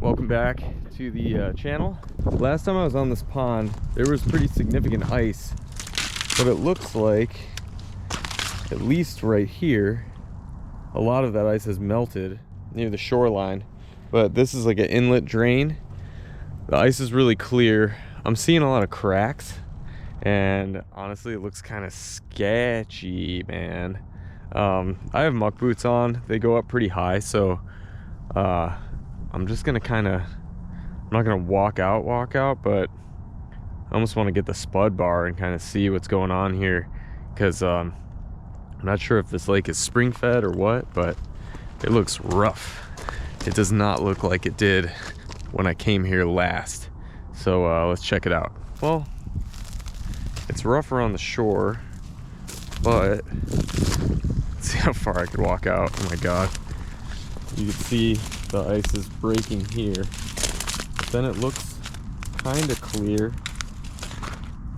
welcome back to the channel. Last time I was on this pond, there was pretty significant ice, but it looks like, at least right here, a lot of that ice has melted near the shoreline. But this is like an inlet drain. The ice is really clear. I'm seeing a lot of cracks, and honestly it looks kind of sketchy, man. I have muck boots on. They go up pretty high, so I'm just gonna I'm not gonna walk out, but I almost want to get the spud bar and kind of see what's going on here, because I'm not sure if this lake is spring fed or what, but it looks rough. It does not look like it did when I came here last. So let's check it out. Well, it's rough around the shore, but let's see how far I could walk out. Oh my god. You can see the ice is breaking here. But then it looks kind of clear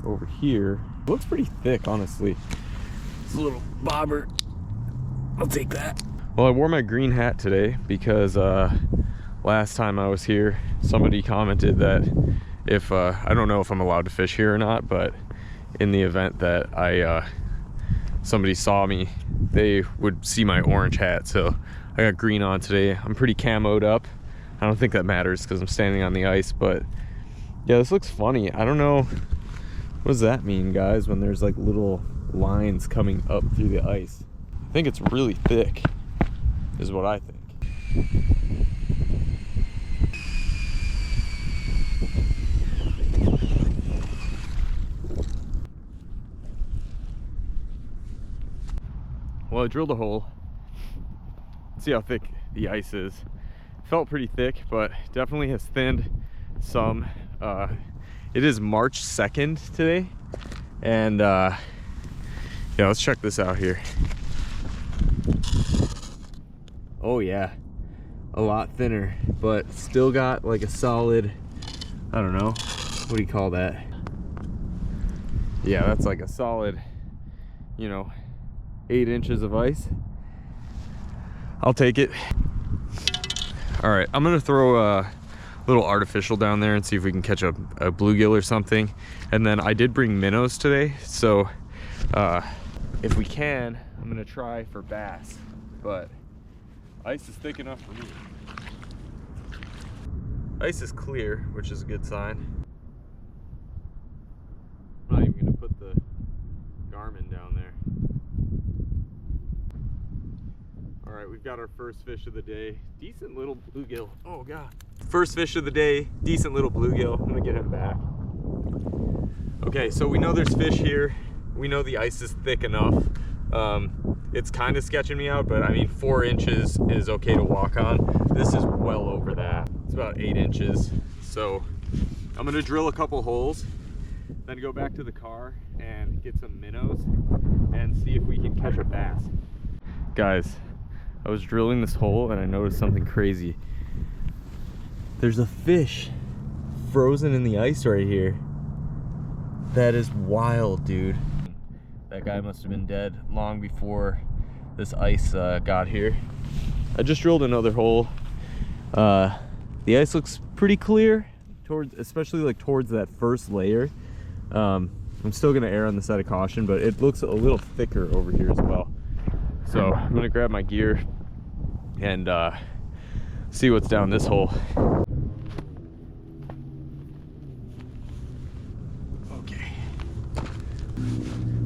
over here. It looks pretty thick, honestly. It's a little bobber. I'll take that. Well, I wore my green hat today because last time I was here, somebody commented that if I don't know if I'm allowed to fish here or not, but in the event that somebody saw me, they would see my orange hat. So I got green on today. I'm pretty camoed up. I don't think that matters because I'm standing on the ice, but yeah, this looks funny. I don't know, what does that mean, guys, when there's like little lines coming up through the ice? I think it's really thick, is what I think. Well, I drilled a hole. Let's see how thick the ice is. Felt pretty thick, but definitely has thinned some. It is March 2nd today, and yeah, let's check this out here. Oh yeah, a lot thinner, but still got like a solid, I don't know, what do you call that? Yeah, that's like a solid, you know, 8 inches of ice. I'll take it. All right, I'm gonna throw a little artificial down there and see if we can catch a bluegill or something. And then I did bring minnows today, so if we can, I'm gonna try for bass, but ice is thick enough for me. Ice is clear, which is a good sign. I'm not even gonna put the Garmin down there. All right, we've got our first fish of the day. Decent little bluegill. Oh god. First fish of the day, decent little bluegill. I'm gonna get him back. Okay, so we know there's fish here. We know the ice is thick enough. It's kind of sketching me out, but I mean, 4 inches is okay to walk on. This is well over that. It's about 8 inches. So I'm gonna drill a couple holes, then go back to the car and get some minnows and see if we can catch a bass. Guys, I was drilling this hole and I noticed something crazy. There's a fish frozen in the ice right here. That is wild, dude. That guy must have been dead long before this ice got here. I just drilled another hole. The ice looks pretty clear, especially like towards that first layer. I'm still gonna err on the side of caution, but it looks a little thicker over here as well. So I'm gonna grab my gear and see what's down this hole. Okay.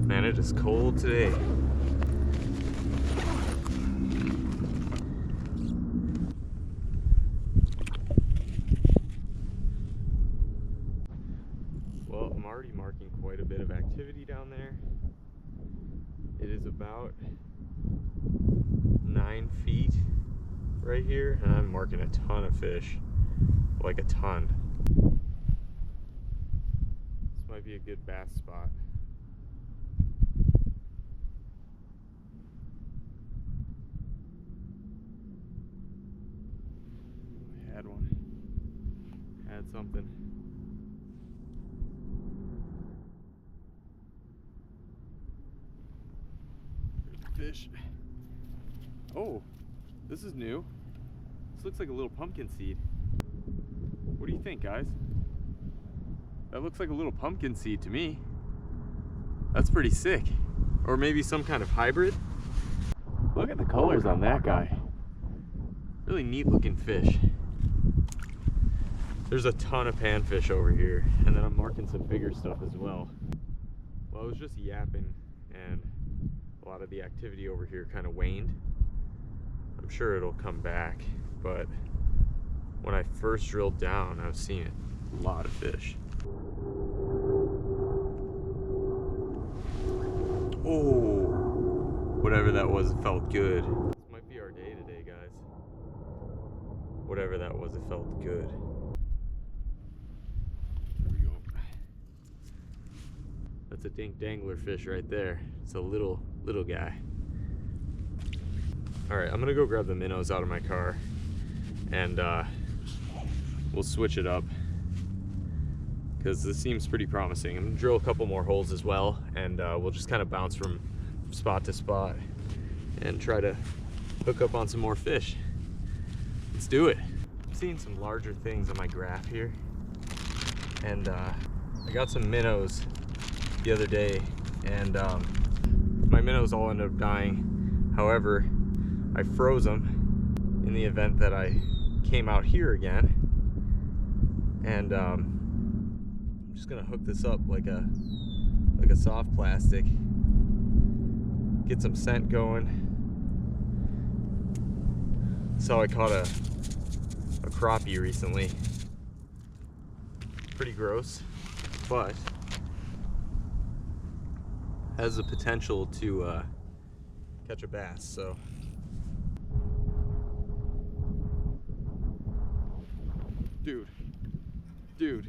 Man, it is cold today. Well, I'm already marking quite a bit of activity down there. It is about 9 feet right here, and I'm marking a ton of fish, like a ton. This might be a good bass spot. I had one. Had something. Fish. Oh, this is new. This looks like a little pumpkin seed. think, guys? That looks like a little pumpkin seed to me. That's pretty sick. Or maybe some kind of hybrid. Look at the colors on that guy. Really neat looking fish. There's a ton of panfish over here, and then I'm marking some bigger stuff as well. Well, I was just yapping, and a lot of the activity over here kind of waned. I'm sure it'll come back, but when I first drilled down, I was seeing a lot of fish. Oh, whatever that was, it felt good. This might be our day today, guys. Whatever that was, it felt good. There we go. That's a dink dangler fish right there. It's a little guy. All right, I'm gonna go grab the minnows out of my car, and we'll switch it up because this seems pretty promising. I'm gonna drill a couple more holes as well, and we'll just kind of bounce from spot to spot and try to hook up on some more fish. Let's do it. I'm seeing some larger things on my graph here, and I got some minnows the other day, and my minnows all ended up dying. However, I froze them in the event that I came out here again, and I'm just gonna hook this up like a soft plastic, get some scent going. So I caught a crappie recently. Pretty gross, but has the potential to catch a bass. So dude,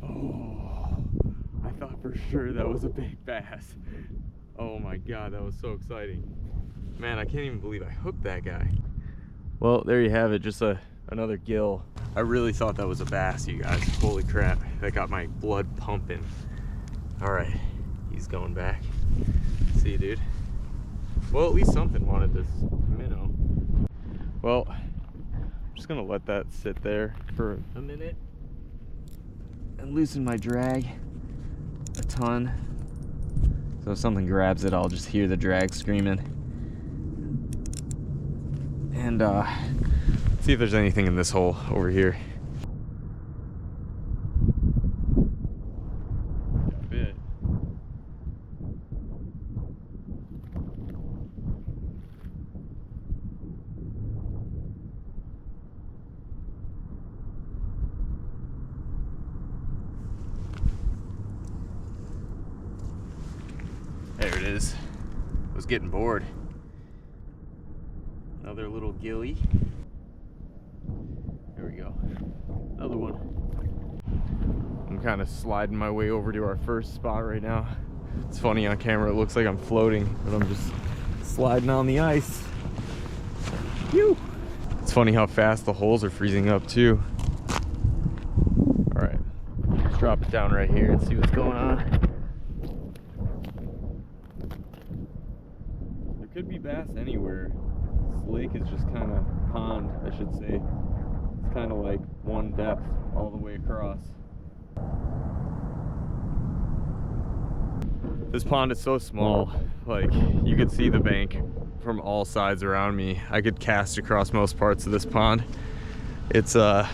oh, I thought for sure that was a big bass. Oh my god, that was so exciting. Man, I can't even believe I hooked that guy. Well, there you have it, just another gill. I really thought that was a bass, you guys. Holy crap, that got my blood pumping. All right, he's going back. See you, dude. Well, at least something wanted this minnow. Well, I'm just gonna let that sit there for a minute and loosen my drag a ton. So if something grabs it, I'll just hear the drag screaming. And see if there's anything in this hole over here. Bit. There it is. I was getting bored. Another little gilly. There we go. Another one. I'm kind of sliding my way over to our first spot right now. It's funny on camera, it looks like I'm floating, but I'm just sliding on the ice. Phew. It's funny how fast the holes are freezing up too. All right, let's drop it down right here and see what's going on. There could be bass anywhere. This lake is just kind of pond, I should say. It's kind of like one depth all the way across. This pond is so small, like you could see the bank from all sides around me. I could cast across most parts of this pond. It's not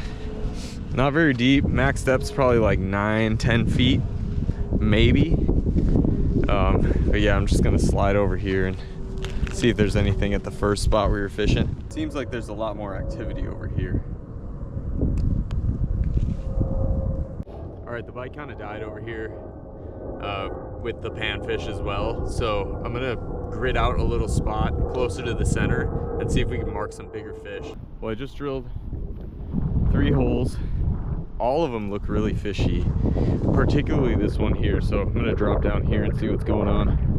very deep. Max depth's probably like 9-10 feet, maybe. But yeah, I'm just gonna slide over here and see if there's anything at the first spot we were fishing. Seems like there's a lot more activity over here. All right, the bite kind of died over here with the panfish as well. So I'm gonna grid out a little spot closer to the center and see if we can mark some bigger fish. Well, I just drilled 3 holes. All of them look really fishy, particularly this one here. So I'm gonna drop down here and see what's going on.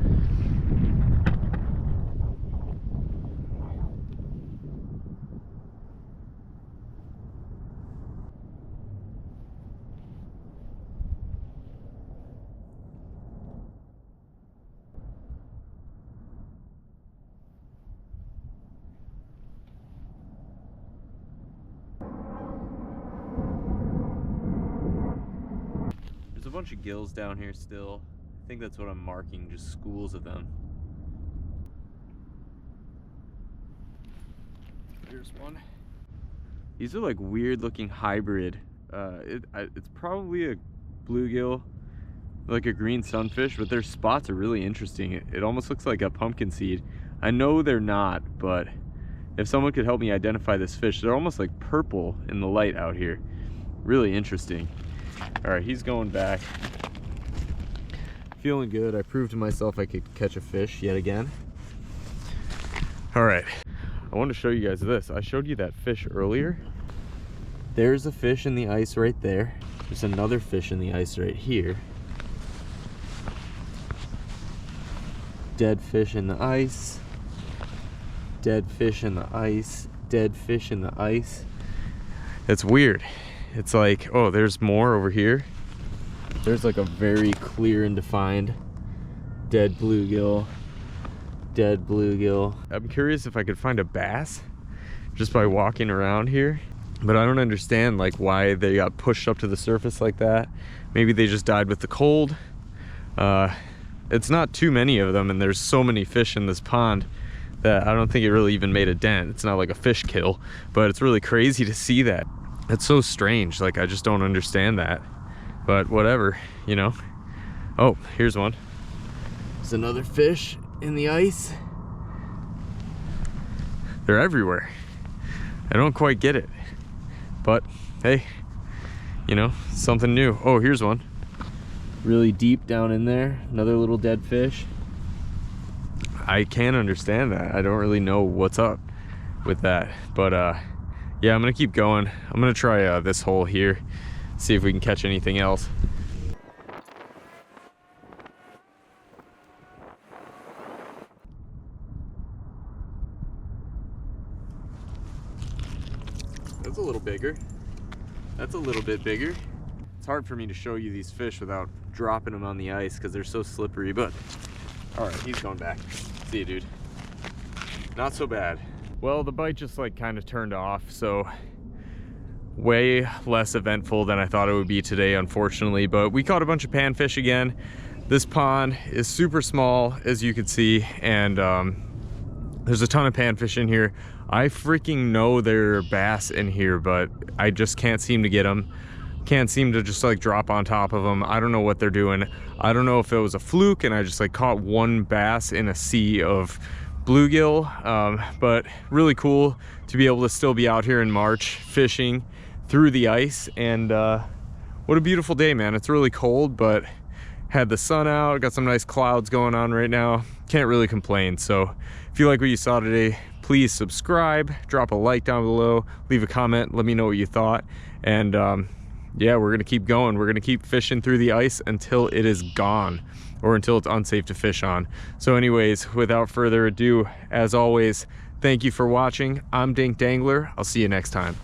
a bunch of gills down here still. I think that's what I'm marking, just schools of them. Here's one. These are like weird looking hybrid. It's probably a bluegill, like a green sunfish, but their spots are really interesting. It almost looks like a pumpkin seed. I know they're not, but if someone could help me identify this fish, they're almost like purple in the light out here. Really interesting. All right, he's going back. Feeling good. I proved to myself I could catch a fish yet again. All right, I want to show you guys this. I showed you that fish earlier. There's a fish in the ice right there. There's another fish in the ice right here. Dead fish in the ice. Dead fish in the ice. Dead fish in the ice. It's weird. It's like, oh, there's more over here. There's like a very clear and defined dead bluegill. Dead bluegill. I'm curious if I could find a bass just by walking around here, but I don't understand like why they got pushed up to the surface like that. Maybe they just died with the cold. It's not too many of them, and there's so many fish in this pond that I don't think it really even made a dent. It's not like a fish kill, but it's really crazy to see that. It's so strange. Like, I just don't understand that, but whatever, you know. Oh, here's one. There's another fish in the ice. They're everywhere. I don't quite get it, but hey, you know, something new. Oh, here's one. Really deep down in there, another little dead fish. I can't understand that. I don't really know what's up with that, but yeah, I'm gonna keep going. I'm gonna try this hole here, see if we can catch anything else. That's a little bigger. That's a little bit bigger. It's hard for me to show you these fish without dropping them on the ice because they're so slippery, but all right, he's going back. See you, dude. Not so bad. Well, the bite just like kind of turned off, so way less eventful than I thought it would be today, unfortunately, but we caught a bunch of panfish again. This pond is super small, as you can see, and there's a ton of panfish in here. I freaking know there are bass in here, but I just can't seem to get them. Can't seem to just like drop on top of them. I don't know what they're doing. I don't know if it was a fluke and I just like caught one bass in a sea of bluegill, but really cool to be able to still be out here in March fishing through the ice. And what a beautiful day, man. It's really cold, but had the sun out, got some nice clouds going on right now. Can't really complain. So if you like what you saw today, please subscribe, drop a like down below, leave a comment, let me know what you thought. And yeah, we're gonna keep going. We're gonna keep fishing through the ice until it is gone, or until it's unsafe to fish on. So anyways, without further ado, as always, thank you for watching. I'm Dink Dangler. I'll see you next time.